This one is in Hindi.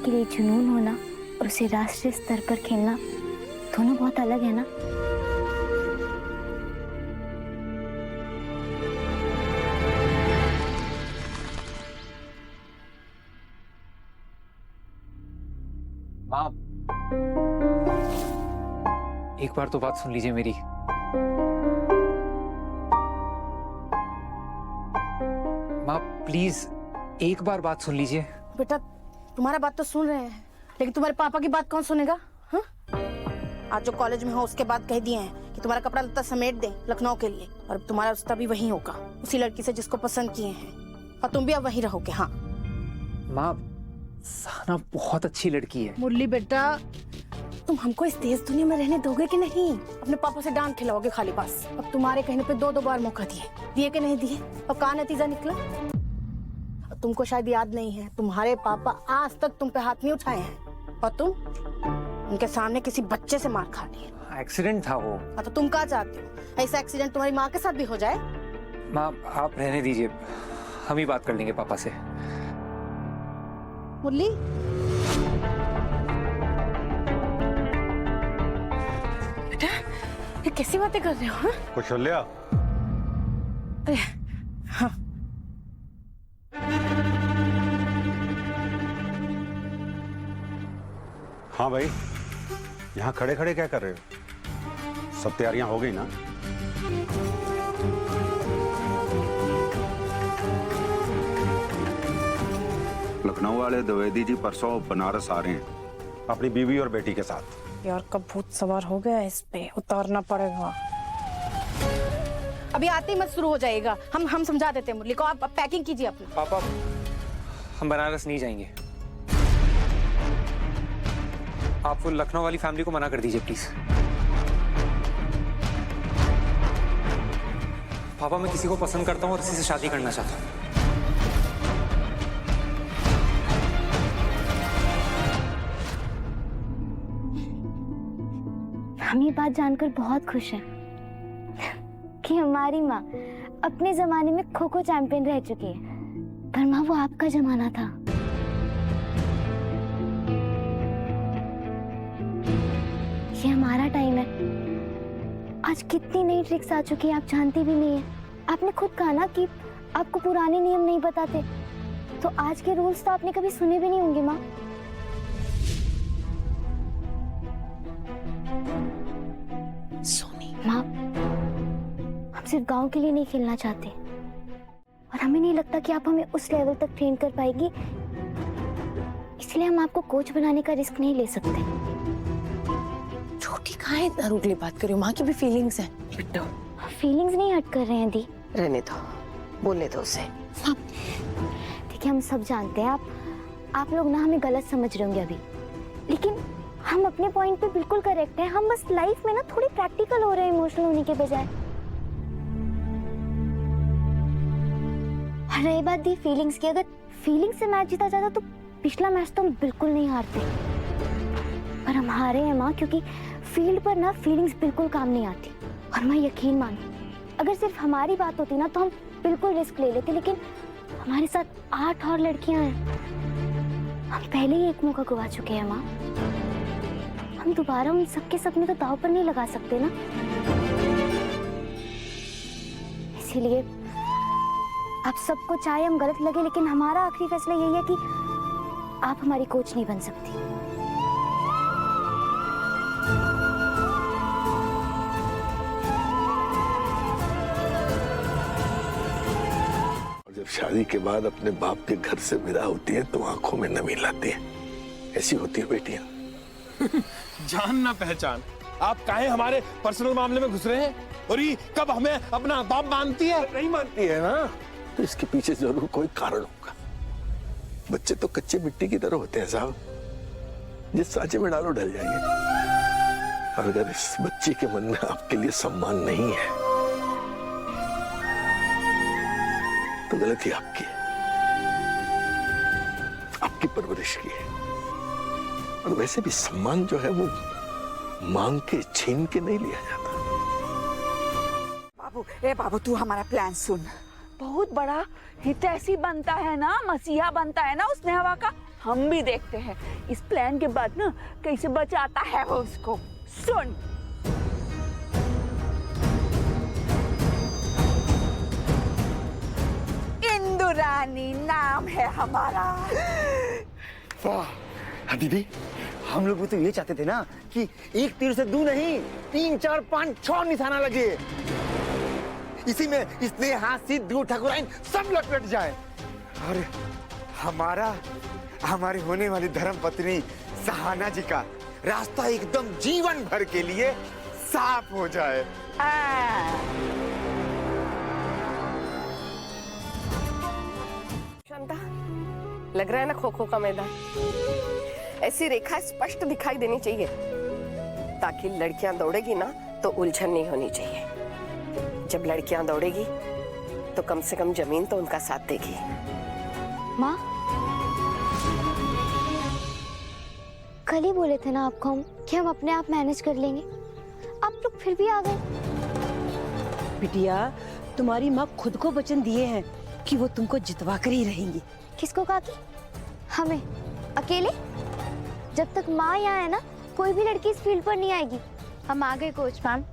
के लिए जुनून होना और उसे राष्ट्रीय स्तर पर खेलना दोनों बहुत अलग है ना। माँ, एक बार तो बात सुन लीजिए मेरी। माँ प्लीज एक बार बात सुन लीजिए। बेटा तुम्हारा बात तो सुन रहे हैं, लेकिन तुम्हारे पापा की बात कौन सुनेगा? हाँ? आज जो कॉलेज में हो उसके बाद कह दिए हैं कि तुम्हारा कपड़ा लत्ता समेट दे लखनऊ के लिए, और तुम्हारा रिश्ता भी वहीं होगा उसी लड़की से जिसको पसंद किए हैं, और तुम भी अब वहीं रहोगे। हाँ माँ, सहना बहुत अच्छी लड़की है। मुरली बेटा, तुम हमको इस देश दुनिया में रहने दोगे कि नहीं? अपने पापा से डांट खिलाओगे खाली पास। अब तुम्हारे कहने पे दो बार मौका दिए कि नहीं दिए, और कहाँ नतीजा निकला? तुमको शायद याद नहीं है, तुम्हारे पापा आज तक तुम पे हाथ नहीं उठाए हैं, और तुम उनके सामने किसी बच्चे से मार खा लिए। एक्सीडेंट था वो। तो तुम क्या चाहते हो, ऐसा एक्सीडेंट तुम्हारी माँ के साथ भी हो जाए? माँ आप रहने दीजिए, हम ही बात कर लेंगे पापा से। मुरली, बेटा ये कैसी बातें कर रहे हो? हाँ? कुछ लिया? अरे हाँ, हाँ भाई, यहाँ खड़े खड़े क्या कर रहे हो? सब तैयारियां हो गई ना? लखनऊ वाले द्विवेदी जी परसों बनारस आ रहे हैं अपनी बीवी और बेटी के साथ। यार कब भूत सवार हो गया, इस पे उतारना पड़ेगा। अभी आते ही मत शुरू हो जाएगा, हम समझा देते हैं मुरली को। आप पैकिंग कीजिए अपना। पापा हम बनारस नहीं जाएंगे, आप वो लखनऊ वाली फैमिली को मना कर दीजिए प्लीज। पापा मैं किसी को पसंद करता हूँ और किसी से शादी करना चाहता हूँ। हम ये बात जानकर बहुत खुश हैं कि हमारी माँ अपने जमाने में खो खो चैंपियन रह चुकी है, पर माँ वो आपका जमाना था। ये हमारा टाइम है। आज कितनी नई ट्रिक्स आ चुकी है आप जानती भी नहीं है। आपने खुद कहा ना कि आपको पुराने नियम नहीं बताते, तो आज के रूल्स तो आपने कभी सुने भी नहीं होंगे माँ। सोनी, माँ हम सिर्फ गांव के लिए नहीं खेलना चाहते, और हमें नहीं लगता कि आप हमें उस लेवल तक ट्रेन कर पाएगी, इसलिए हम आपको कोच बनाने का रिस्क नहीं ले सकते। छोटी कहाँ है, इतना रूडली बात करियो, माँ की भी फीलिंग्स हैं। बिट्टू फीलिंग्स नहीं हट कर रहे हैं दी, रहने दो, बोलने दो उसे। देखिए हम सब जानते हैं आप लोग ना हमें गलत समझ रहे होंगे अभी, लेकिन हम अपने पॉइंट पे बिल्कुल करेक्ट हैं। हम बस लाइफ में ना थोड़ी प्रैक्टिकल हो रहे हैं इमोशनल होने के बजाय। और रही बात दी फीलिंग्स की, अगर फीलिंग्स से मैच जीता जाता तो पिछला मैच तो हम बिल्कुल नहीं हारते, पर हम हारे हैं माँ क्योंकि फील्ड पर ना फीलिंग्स बिल्कुल काम नहीं आती। और मैं यकीन मानो, अगर सिर्फ हमारी बात होती ना तो हम बिल्कुल रिस्क ले लेते, लेकिन हमारे साथ 8 और लड़कियां हैं। हम पहले ही एक मौका गवा चुके हैं माँ, हम दोबारा उन सबके सपने तो दांव पर नहीं लगा सकते ना। इसीलिए आप सबको चाहे हम गलत लगे, लेकिन हमारा आखिरी फैसला यही है कि आप हमारी कोच नहीं बन सकती। जब शादी के बाद अपने बाप के घर से विदा होती है तो आंखों में नमी लाती है। ऐसी होती है बेटियां। जान ना पहचान, आप काहे हमारे पर्सनल मामले में घुस रहे हैं? और ये कब हमें अपना बाप मानती है? नहीं मानती है ना, तो इसके पीछे जरूर कोई कारण होगा। बच्चे तो कच्चे मिट्टी की तरह होते हैं साहब, जिस सांचे में डालो ढल जाएंगे। और अगर इस बच्ची के मन में आपके लिए सम्मान नहीं है तो गलती आपकी है, आपकी परवरिश की है। और वैसे भी सम्मान जो है वो मांग के छीन के नहीं लिया जाता। बाबू, ए बाबू, तू हमारा प्लान सुन। बहुत बड़ा हितैषी बनता है ना, मसीहा बनता है ना उस नेहवा का, हम भी देखते हैं इस प्लान के बाद ना कैसे बचाता है वो उसको। सुन, इंदुरानी नाम है हमारा। वाह दीदी, हम लोग भी तो ये चाहते थे ना कि एक तीर से दो नहीं 3 4 5 6 निशाना लगे, इसी में स्नेहा सिद्धू ठाकुराइन सब लट जाए और हमारी होने वाली धर्म पत्नी सहाना जी का रास्ता एकदम जीवन भर के लिए साफ हो जाए। शांता, लग रहा है ना खो खो का मैदान। ऐसी रेखा स्पष्ट दिखाई देनी चाहिए ताकि लड़कियां दौड़ेगी ना तो उलझन नहीं होनी चाहिए। जब लड़कियां दौड़ेगी तो कम से कम जमीन तो उनका साथ देगी। माँ, कल ही बोले थे ना आपको हम कि हम अपने आप मैनेज कर लेंगे, आप लोग फिर भी आ गए। बिटिया, तुम्हारी माँ खुद को वचन दिए हैं कि वो तुमको जितवा कर ही रहेंगी। किसको कहा कि? हमें अकेले? जब तक माँ यहाँ है ना, कोई भी लड़की इस फील्ड पर नहीं आएगी। हम आ गए कोच मैम।